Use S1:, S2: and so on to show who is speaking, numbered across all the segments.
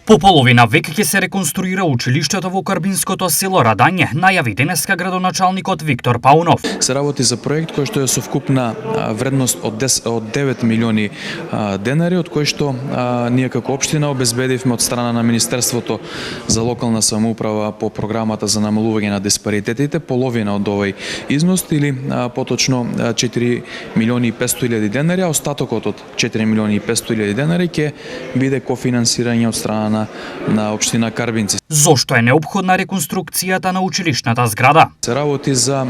S1: По половина век ќе се реконструира училиштето во Карбинското село Радање, најави денеска градоначалникот Виктор Паунов.
S2: Се работи за проект кој што е со вкупна вредност од 9 милиони денари, од кои што ние како општина обезбедивме од страна на Министерството за локална самоуправа по програмата за намалување на диспаритетите половина од овој износ или поточно 4 милиони и 500 илјади денари, а остатокот од 4 милиони и 500 илјади денари ќе биде кофинансирање од страна на општина Карбинци.
S1: Зошто е неопходна реконструкцијата на училишната зграда?
S2: Се работи за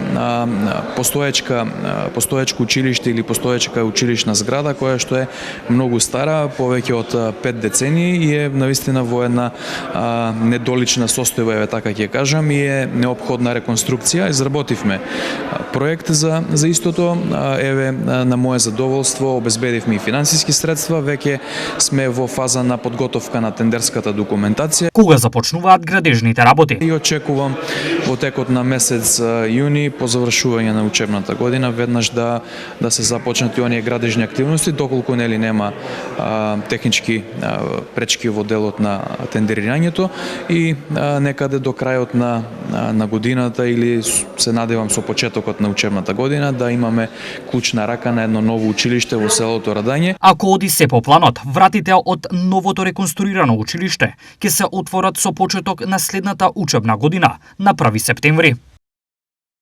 S2: постоечко училиште или постоечка училишна зграда која што е многу стара, повеќе од 5 децении и е навистина во една недолична состојба, еве така ќе кажам, и е неопходна реконструкција. Изработивме проект за истото, еве на мое задоволство обезбедивме и финансиски средства, веќе сме во фаза на подготовка на тендерската документација.
S1: Кога започнуваат градежните работи?
S2: И очекувам во текот на месец јуни по завршување на учебната година веднаш да се започнат и оние градежни активности, доколку нели нема технички пречки во делот на тендерирањето и некаде до крајот на годината или се надевам со почетокот на учебната година да имаме клучна рака на едно ново училиште во селото Радање.
S1: Ако оди се по планот, вратите од новото реконструирано училиште ќе се отворат со почеток на следната учебна година на 1 септември.